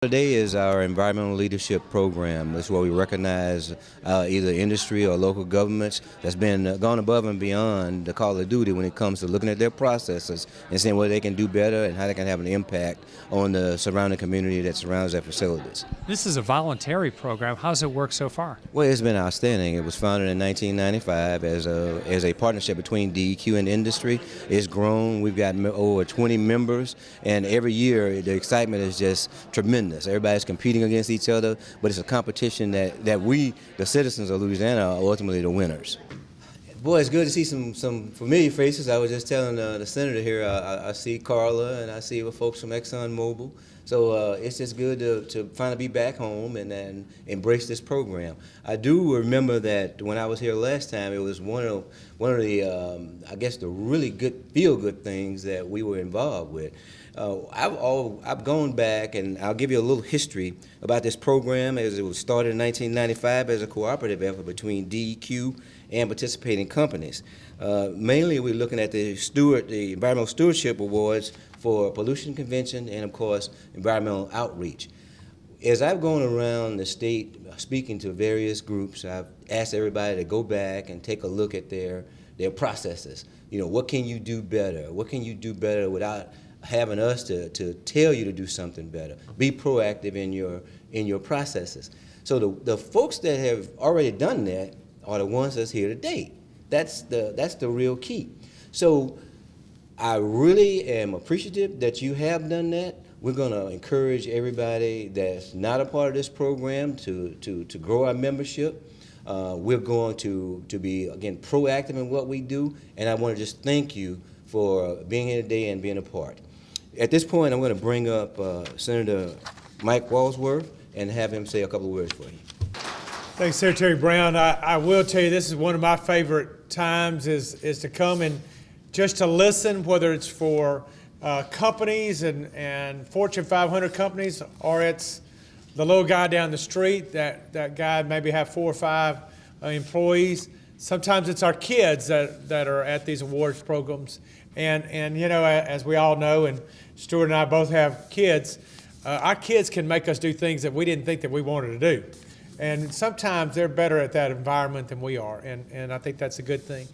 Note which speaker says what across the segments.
Speaker 1: Today is our environmental leadership program. That's where we recognize either industry or local governments that's been gone above and beyond the call of duty when it comes to looking at their processes and seeing what they can do better and how they can have an impact on the surrounding community that surrounds their facilities.
Speaker 2: This is a voluntary program. How's it work so far?
Speaker 1: Well, it's been outstanding. It was founded in 1995 as a partnership between DEQ and industry. It's grown. We've got over 20 members, and every year the excitement is just tremendous. Everybody's competing against each other, but it's a competition that we, the citizens of Louisiana, are ultimately the winners. Boy, it's good to see some familiar faces. I was just telling the senator here, I see Carla and I see folks from ExxonMobil. So it's just good to finally be back home and embrace this program. I do remember that when I was here last time, it was one of the I guess the really good feel-good things that we were involved with. I've gone back, and I'll give you a little history about this program, as it was started in 1995 as a cooperative effort between DEQ and participating companies. Mainly, we're looking at the Environmental Stewardship Awards for pollution convention and, of course, environmental outreach. As I've gone around the state speaking to various groups, I've asked everybody to go back and take a look at their processes. You know, what can you do better? What can you do better without having us to tell you to do something better? Be proactive in your processes. So the folks that have already done that are the ones that's here today. That's the real key. So I really am appreciative that you have done that. We're going to encourage everybody that's not a part of this program to grow our membership. We're going to be, again, proactive in what we do, and I want to just thank you for being here today and being a part. At this point, I'm going to bring up Senator Mike Walsworth and have him say a couple of words for you.
Speaker 3: Thanks, Secretary Brown. I will tell you, this is one of my favorite times is to come and just to listen, whether it's for companies and Fortune 500 companies, or it's the little guy down the street, that guy maybe have 4 or 5 employees. Sometimes it's our kids that are at these awards programs. And you know, as we all know, and Stuart and I both have kids, our kids can make us do things that we didn't think that we wanted to do. And sometimes they're better at that environment than we are, and I think that's a good thing.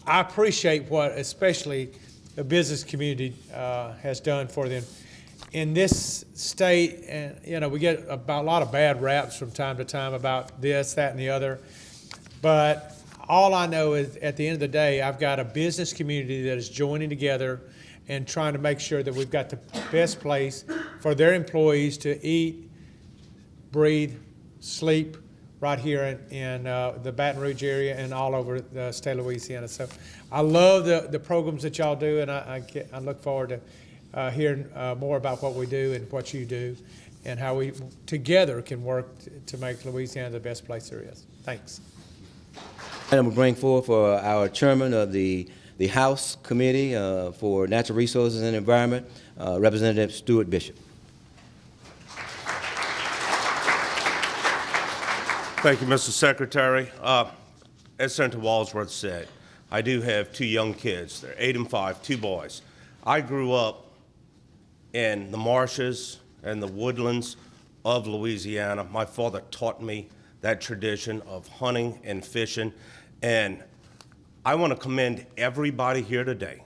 Speaker 3: I appreciate what especially the business community has done for them. In this state, and you know, we get a lot of bad raps from time to time about this, that, and the other, but all I know is at the end of the day, I've got a business community that is joining together and trying to make sure that we've got the best place for their employees to eat, breathe, sleep right here in the Baton Rouge area and all over the state of Louisiana. So I love the programs that y'all do, and I look forward to hearing more about what we do and what you do and how we together can work to make Louisiana the best place there is. Thanks.
Speaker 1: And I'm going to bring forth our chairman of the House Committee for Natural Resources and Environment, Representative Stuart Bishop.
Speaker 4: Thank you, Mr. Secretary. As Senator Walsworth said, I do have 2 young kids. They're 8 and 5, 2 boys. I grew up in the marshes and the woodlands of Louisiana. My father taught me that tradition of hunting and fishing, and I want to commend everybody here today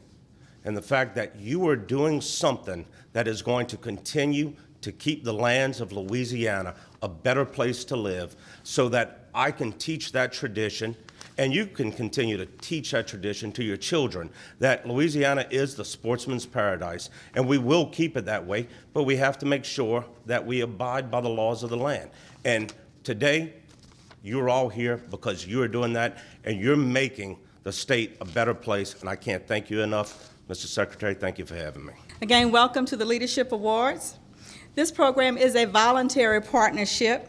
Speaker 4: and the fact that you are doing something that is going to continue to keep the lands of Louisiana a better place to live, so that I can teach that tradition and you can continue to teach that tradition to your children, that Louisiana is the sportsman's paradise, and we will keep it that way, but we have to make sure that we abide by the laws of the land. And today, you're all here because you're doing that, and you're making the state a better place, and I can't thank you enough. Mr. Secretary, thank you for having me.
Speaker 5: Again, welcome to the Leadership Awards. This program is a voluntary partnership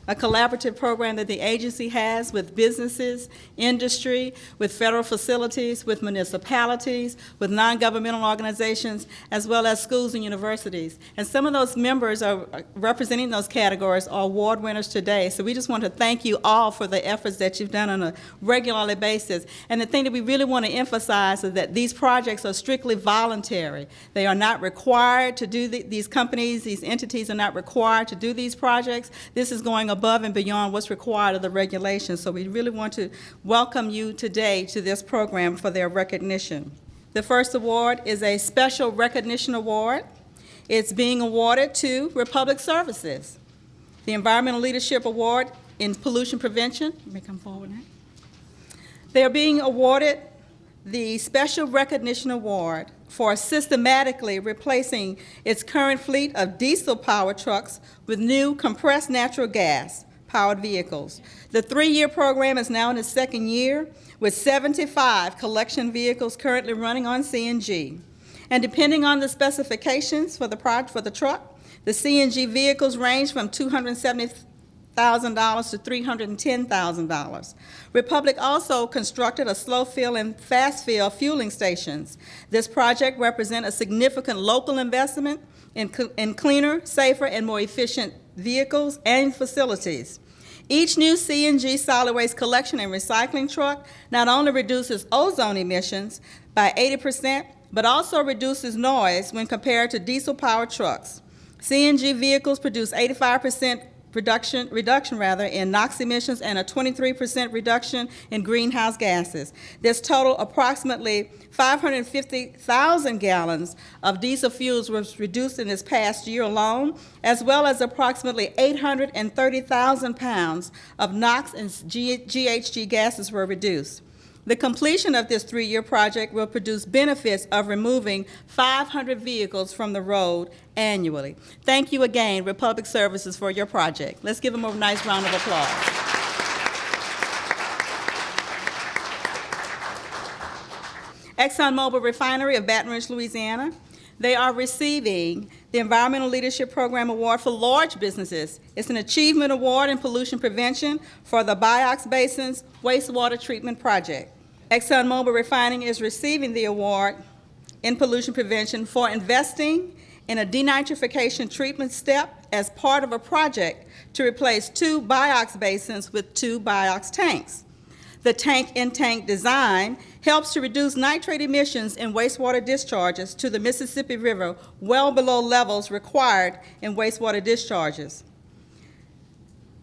Speaker 5: a collaborative program that the agency has with businesses, industry, with federal facilities, with municipalities, with non-governmental organizations, as well as schools and universities. And some of those members are representing those categories are award winners today. So we just want to thank you all for the efforts that you've done on a regular basis. And the thing that we really want to emphasize is that these projects are strictly voluntary. They are not required to do these companies, these entities are not required to do these projects. This is going above and beyond what's required of the regulations. So we really want to welcome you today to this program for their recognition. The first award is a Special Recognition Award. It's being awarded to Republic Services. The Environmental Leadership Award in Pollution Prevention. Let me come forward now. They are being awarded the Special Recognition Award for systematically replacing its current fleet of diesel-powered trucks with new compressed natural gas-powered vehicles. The 3-year program is now in its 2nd year, with 75 collection vehicles currently running on CNG. And depending on the specifications for the truck, the CNG vehicles range from $270,000 to $310,000. Republic also constructed a slow fill and fast fill fueling stations. This project represents a significant local investment in cleaner, safer, and more efficient vehicles and facilities. Each new CNG solid waste collection and recycling truck not only reduces ozone emissions by 80%, but also reduces noise when compared to diesel-powered trucks. CNG vehicles produce 85% reduction in NOx emissions and a 23% reduction in greenhouse gases. This total approximately 550,000 gallons of diesel fuels was reduced in this past year alone, as well as approximately 830,000 pounds of NOx and GHG gases were reduced. The completion of this 3-year project will produce benefits of removing 500 vehicles from the road annually. Thank you again, Republic Services, for your project. Let's give them a nice round of applause. ExxonMobil Refinery of Baton Rouge, Louisiana. They are receiving the Environmental Leadership Program Award for large businesses. It's an achievement award in pollution prevention for the Biox Basin's wastewater treatment project. ExxonMobil Refining is receiving the award in pollution prevention for investing in a denitrification treatment step as part of a project to replace 2 Biox basins with 2 Biox tanks. The tank-in-tank design helps to reduce nitrate emissions in wastewater discharges to the Mississippi River well below levels required in wastewater discharges.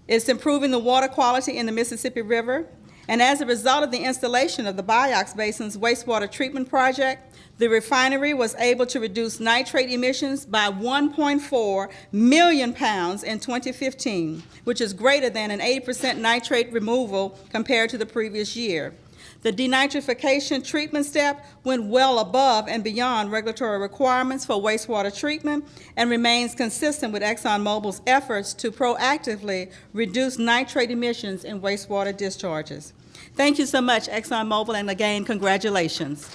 Speaker 5: It's improving the water quality in the Mississippi River, and as a result of the installation of the Biox Basin's wastewater treatment project, the refinery was able to reduce nitrate emissions by 1.4 million pounds in 2015, which is greater than an 80% nitrate removal compared to the previous year. The denitrification treatment step went well above and beyond regulatory requirements for wastewater treatment and remains consistent with ExxonMobil's efforts to proactively reduce nitrate emissions in wastewater discharges. Thank you so much, ExxonMobil, and again, congratulations.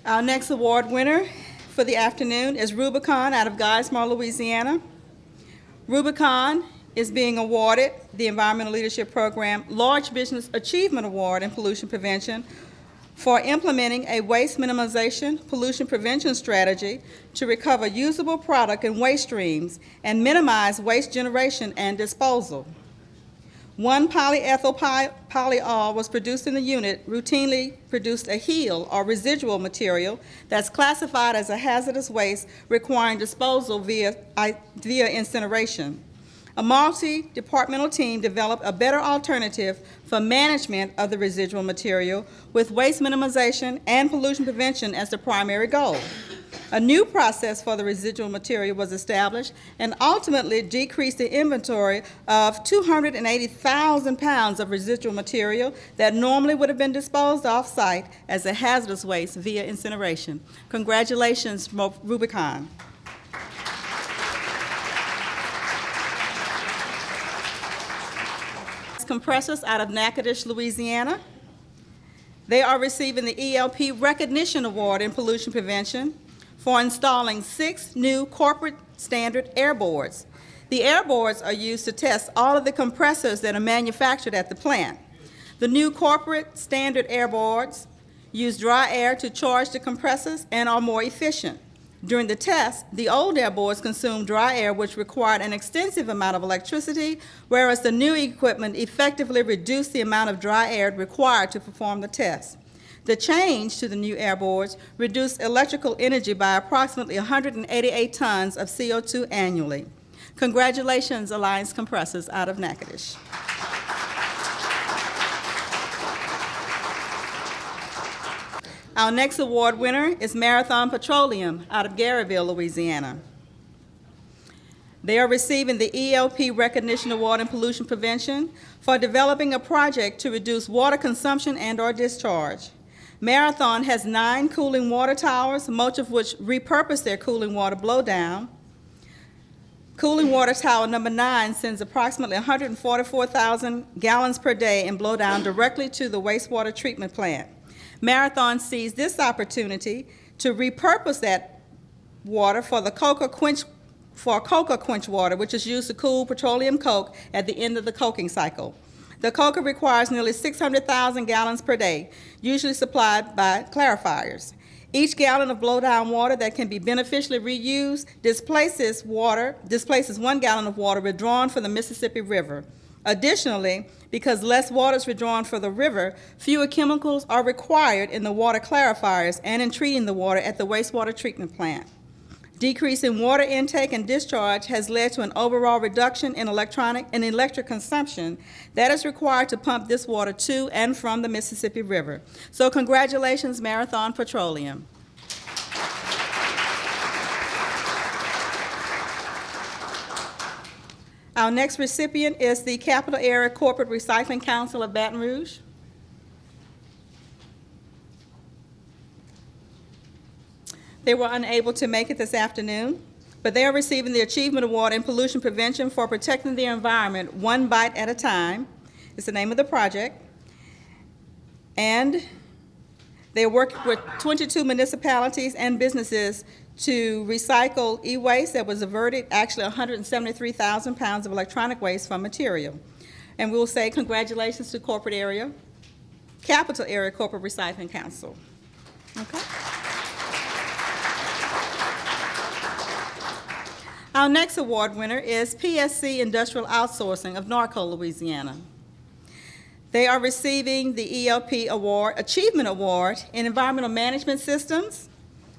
Speaker 5: Our next award winner for the afternoon is Rubicon out of Geismar, Louisiana. Rubicon is being awarded the Environmental Leadership Program Large Business Achievement Award in Pollution Prevention for implementing a waste minimization pollution prevention strategy to recover usable product and waste streams and minimize waste generation and disposal. 1 polyethyl polyol was produced in the unit, routinely produced a heel or residual material that's classified as a hazardous waste requiring disposal via incineration. A multi-departmental team developed a better alternative for management of the residual material with waste minimization and pollution prevention as the primary goal. A new process for the residual material was established and ultimately decreased the inventory of 280,000 pounds of residual material that normally would have been disposed off-site as a hazardous waste via incineration. Congratulations, Rubicon. Compressors out of Natchitoches, Louisiana. They are receiving the ELP Recognition Award in Pollution Prevention for installing 6 new corporate standard air boards. The air boards are used to test all of the compressors that are manufactured at the plant. The new corporate standard air boards use dry air to charge the compressors and are more efficient. During the test, the old air boards consumed dry air, which required an extensive amount of electricity, whereas the new equipment effectively reduced the amount of dry air required to perform the test. The change to the new air boards reduced electrical energy by approximately 188 tons of CO2 annually. Congratulations, Alliance Compressors out of Natchitoches. Our next award winner is Marathon Petroleum out of Garyville, Louisiana. They are receiving the ELP Recognition Award in Pollution Prevention for developing a project to reduce water consumption and/or discharge. Marathon has 9 cooling water towers, most of which repurpose their cooling water blowdown. Cooling water tower number 9 sends approximately 144,000 gallons per day in blowdown directly to the wastewater treatment plant. Marathon sees this opportunity to repurpose that water for coca quench water, which is used to cool petroleum coke at the end of the coking cycle. The coca requires nearly 600,000 gallons per day, usually supplied by clarifiers. Each gallon of blowdown water that can be beneficially reused displaces 1 gallon of water withdrawn from the Mississippi River. Additionally, because less water is withdrawn from the river, fewer chemicals are required in the water clarifiers and in treating the water at the wastewater treatment plant. Decreasing water intake and discharge has led to an overall reduction in electric consumption that is required to pump this water to and from the Mississippi River. So congratulations, Marathon Petroleum. Our next recipient is the Capital Area Corporate Recycling Council of Baton Rouge. They were unable to make it this afternoon, but they are receiving the Achievement Award in Pollution Prevention for protecting the environment one bite at a time. It's the name of the project. And they work with 22 municipalities and businesses to recycle e-waste that was averted, actually 173,000 pounds of electronic waste from material. And we will say congratulations to Capital Area Corporate Recycling Council. Okay. Our next award winner is PSC Industrial Outsourcing of Norco, Louisiana. They are receiving the ELP Award, Achievement Award in Environmental Management Systems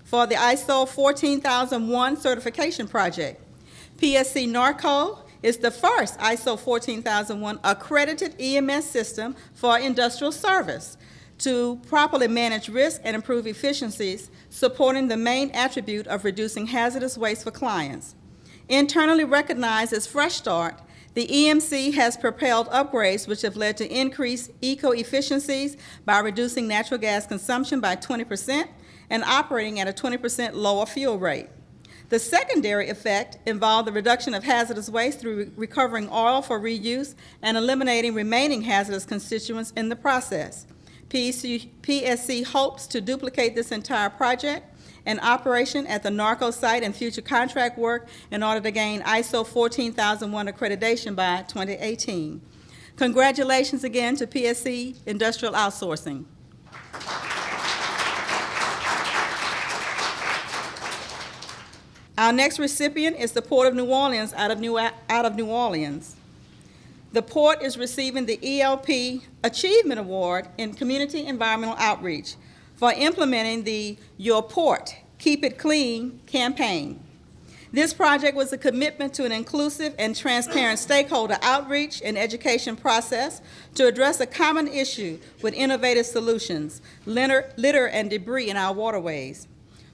Speaker 5: for the ISO 14001 certification project. PSC Norco is the first ISO 14001 accredited EMS system for industrial service to properly manage risk and improve efficiencies, supporting the main attribute of reducing hazardous waste for clients. Internally recognized as Fresh Start, the EMC has propelled upgrades which have led to increased eco-efficiencies by reducing natural gas consumption by 20% and operating at a 20% lower fuel rate. The secondary effect involved the reduction of hazardous waste through recovering oil for reuse and eliminating remaining hazardous constituents in the process. PSC hopes to duplicate this entire project and operation at the Norco site and future contract work in order to gain ISO 14001 accreditation by 2018. Congratulations again to PSC Industrial Outsourcing. Our next recipient is the Port of New Orleans out of New Orleans. The Port is receiving the ELP Achievement Award in Community Environmental Outreach for implementing the Your Port, Keep It Clean campaign. This project was a commitment to an inclusive and transparent stakeholder outreach and education process to address a common issue with innovative solutions, litter and debris in our waterways.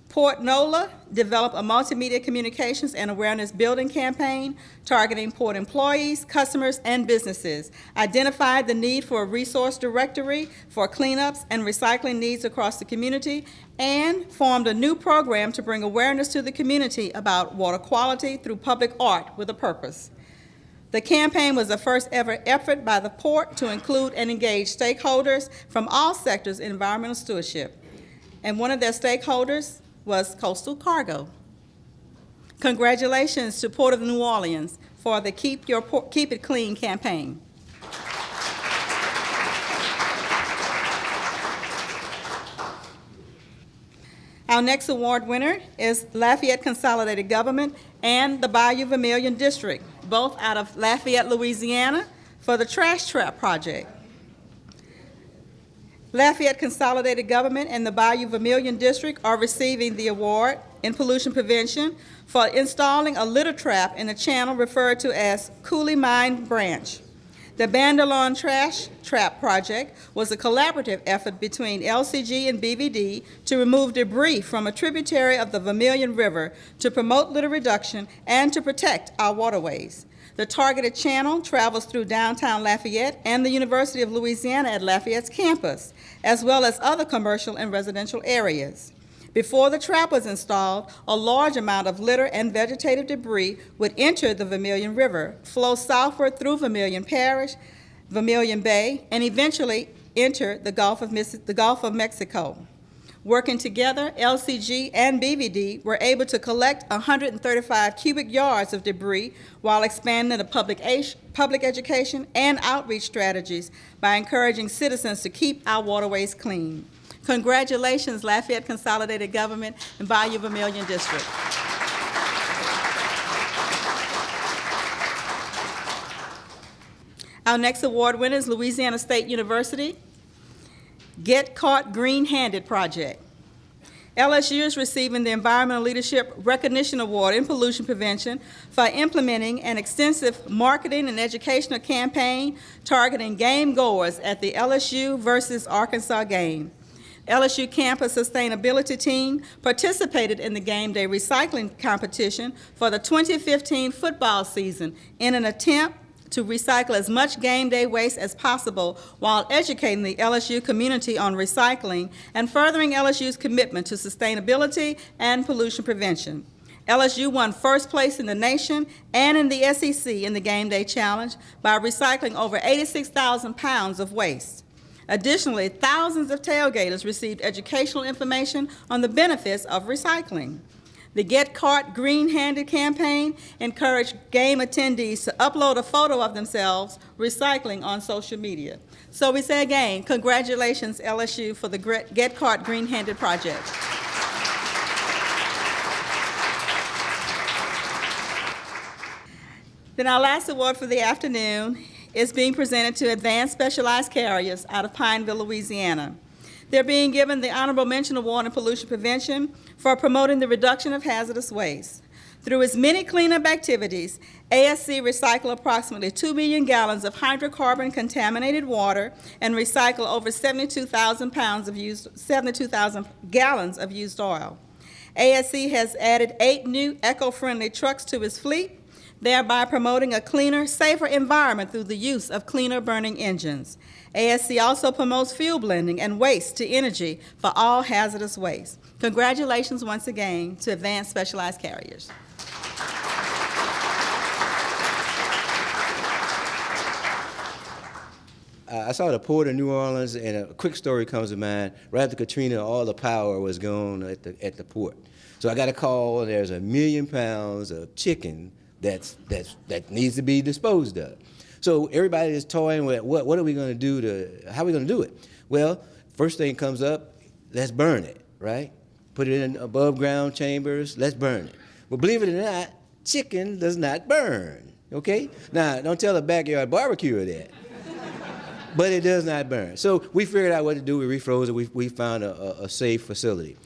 Speaker 5: Port NOLA developed a multimedia communications and awareness building campaign targeting port employees, customers, and businesses, identified the need for a resource directory for cleanups and recycling needs across the community, and formed a new program to bring awareness to the community about water quality through public art with a purpose. The campaign was the first ever effort by the Port to include and engage stakeholders from all sectors in environmental stewardship. And one of their stakeholders was coastal cargo. Congratulations to Port of New Orleans for the Keep It Clean campaign. Our next award winner is Lafayette Consolidated Government and the Bayou Vermilion District, both out of Lafayette, Louisiana, for the Trash Trap Project. Lafayette Consolidated Government and the Bayou Vermilion District are receiving the award in pollution prevention for installing a litter trap in the channel referred to as Cooley Mine Branch. The Bandalon Trash Trap Project was a collaborative effort between LCG and BVD to remove debris from a tributary of the Vermilion River to promote litter reduction and to protect our waterways. The targeted channel travels through downtown Lafayette and the University of Louisiana at Lafayette's campus, as well as other commercial and residential areas. Before the trap was installed, a large amount of litter and vegetative debris would enter the Vermilion River, flow southward through Vermilion Parish, Vermilion Bay, and eventually enter the Gulf of Mexico. Working together, LCG and BVD were able to collect 135 cubic yards of debris while expanding the public education and outreach strategies by encouraging citizens to keep our waterways clean. Congratulations, Lafayette Consolidated Government and Bayou Vermilion District. Our next award winner is Louisiana State University Get Caught Green-Handed Project. LSU is receiving the Environmental Leadership Recognition Award in Pollution Prevention for implementing an extensive marketing and educational campaign targeting game goers at the LSU versus Arkansas game. LSU campus sustainability team participated in the game day recycling competition for the 2015 football season in an attempt to recycle as much game day waste as possible while educating the LSU community on recycling and furthering LSU's commitment to sustainability and pollution prevention. LSU won first place in the nation and in the SEC in the Game Day Challenge by recycling over 86,000 pounds of waste. Additionally, thousands of tailgaters received educational information on the benefits of recycling. The Get Caught Green-Handed campaign encouraged game attendees to upload a photo of themselves recycling on social media. So we say again, congratulations LSU for the Get Caught Green-Handed project. Then our last award for the afternoon is being presented to Advanced Specialized Carriers out of Pineville, Louisiana. They're being given the Honorable Mention Award in Pollution Prevention for promoting the reduction of hazardous waste. Through its many cleanup activities, ASC recycled approximately 2 million gallons of hydrocarbon-contaminated water and recycled over 72,000 gallons of used oil. ASC has added 8 new eco-friendly trucks to its fleet, thereby promoting a cleaner, safer environment through the use of cleaner burning engines. ASC also promotes fuel blending and waste to energy for all hazardous waste. Congratulations once again to Advanced Specialized Carriers.
Speaker 1: I saw the Port of New Orleans, and a quick story comes to mind. Right after Katrina, all the power was gone at the port. So I got a call, and there's 1 million pounds of chicken that needs to be disposed of. So everybody is toying with what are we going to do how are we going to do it? Well, first thing comes up, let's burn it, right? Put it in above ground chambers, let's burn it. Well, believe it or not, chicken does not burn, okay? Now, don't tell a backyard barbecue that. But it does not burn. So we figured out what to do. We refroze it. We found a safe facility.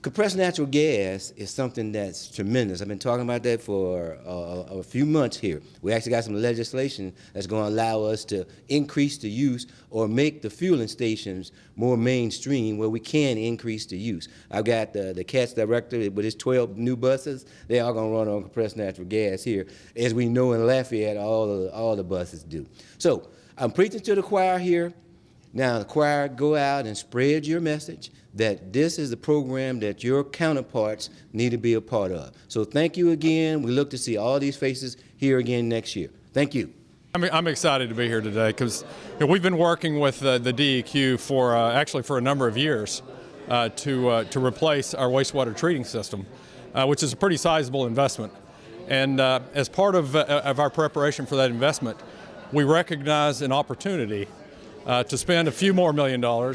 Speaker 1: Compressed natural gas is something that's tremendous. I've been talking about that for a few months here. We actually got some legislation that's going to allow us to increase the use or make the fueling stations more mainstream where we can increase the use. I've got the CATS director with his 12 new buses. They're all going to run on compressed natural gas here. As we know in Lafayette, all the buses do. So I'm preaching to the choir here. Now, the choir, go out and spread your message that this is the program that your counterparts need to be a part of. So thank you again. We look to see all these faces here again next year. Thank you.
Speaker 6: I'm excited to be here today because we've been working with the DEQ for actually for a number of years to replace our wastewater treating system, which is a pretty sizable investment. And as part of our preparation for that investment, we recognize an opportunity to spend a few more $1 million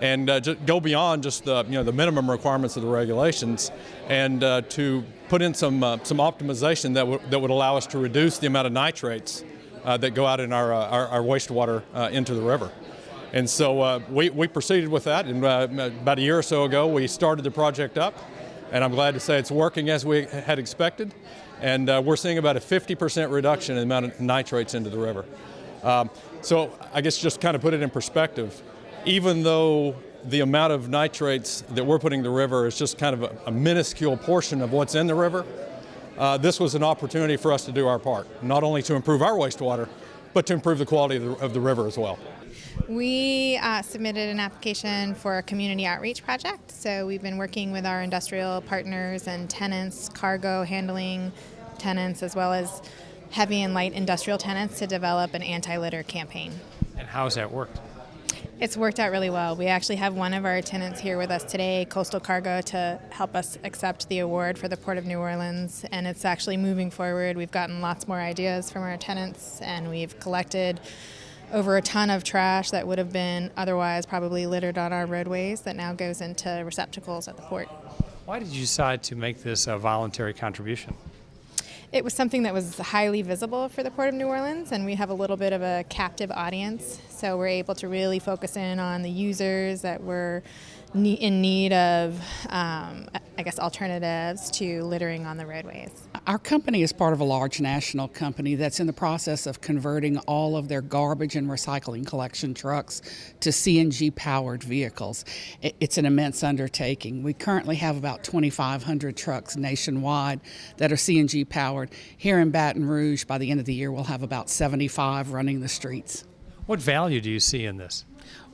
Speaker 6: and just go beyond just the minimum requirements of the regulations, and to put in some optimization that would allow us to reduce the amount of nitrates that go out in our wastewater into the river. And so we proceeded with that, and about a year or so ago we started the project up, and I'm glad to say it's working as we had expected, and we're seeing about a 50% reduction in the amount of nitrates into the river. So I guess just kind of put it in perspective, even though the amount of nitrates that we're putting in the river is just kind of a minuscule portion of what's in the river, this was an opportunity for us to do our part, not only to improve our wastewater, but to improve the quality of the river as well.
Speaker 7: We submitted an application for a community outreach project. So we've been working with our industrial partners and tenants, cargo handling tenants, as well as heavy and light industrial tenants to develop an anti-litter campaign.
Speaker 2: And how has that worked?
Speaker 7: It's worked out really well. We actually have one of our tenants here with us today, Coastal Cargo, to help us accept the award for the Port of New Orleans, and it's actually moving forward. We've gotten lots more ideas from our tenants, and we've collected over a ton of trash that would have been otherwise probably littered on our roadways that now goes into receptacles at the port.
Speaker 2: Why did you decide to make this a voluntary contribution?
Speaker 7: It was something that was highly visible for the Port of New Orleans, and we have a little bit of a captive audience, so we're able to really focus in on the users that were in need of, alternatives to littering on the roadways.
Speaker 8: Our company is part of a large national company that's in the process of converting all of their garbage and recycling collection trucks to CNG-powered vehicles. It's an immense undertaking. We currently have about 2,500 trucks nationwide that are CNG-powered. Here in Baton Rouge, by the end of the year, we'll have about 75 running the streets.
Speaker 2: What value do you see in this?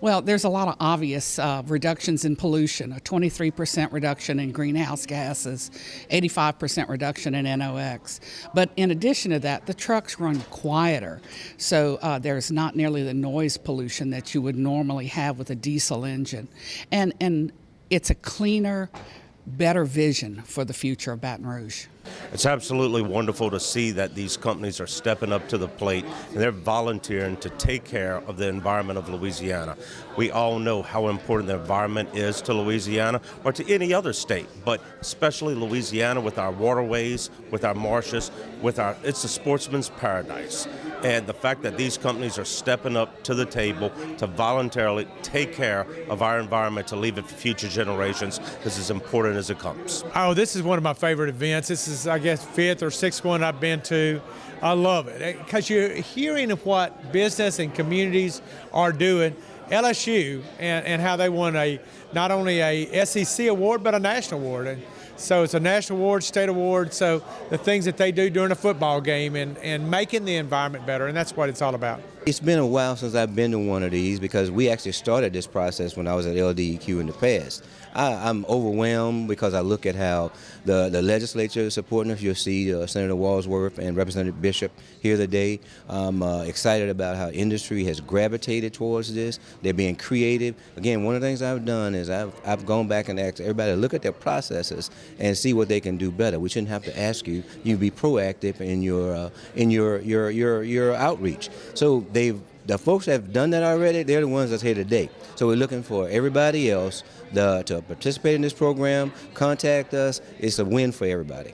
Speaker 8: Well, there's a lot of obvious reductions in pollution, a 23% reduction in greenhouse gases, 85% reduction in NOx. But in addition to that, the trucks run quieter, so there's not nearly the noise pollution that you would normally have with a diesel engine. And it's a cleaner, better vision for the future of Baton Rouge.
Speaker 4: It's absolutely wonderful to see that these companies are stepping up to the plate and they're volunteering to take care of the environment of Louisiana. We all know how important the environment is to Louisiana or to any other state, but especially Louisiana with our waterways, with our marshes, it's a sportsman's paradise. And the fact that these companies are stepping up to the table to voluntarily take care of our environment to leave it for future generations is as important as it comes.
Speaker 3: Oh, this is one of my favorite events. This is, I guess, fifth or sixth one I've been to. I love it because you're hearing of what business and communities are doing. LSU and how they won not only a SEC award but a national award. And so it's a national award, state award, so the things that they do during a football game and making the environment better, and that's what it's all about.
Speaker 1: It's been a while since I've been to one of these because we actually started this process when I was at DEQ in the past. I'm overwhelmed because I look at how the legislature is supporting us. You'll see Senator Walsworth and Representative Bishop here today. I'm excited about how industry has gravitated towards this. They're being creative. Again, one of the things I've done is I've gone back and asked everybody to look at their processes and see what they can do better. We shouldn't have to ask you. You be proactive in your outreach. So the folks that have done that already, they're the ones that's here today. So we're looking for everybody else to participate in this program, contact us. It's a win for everybody.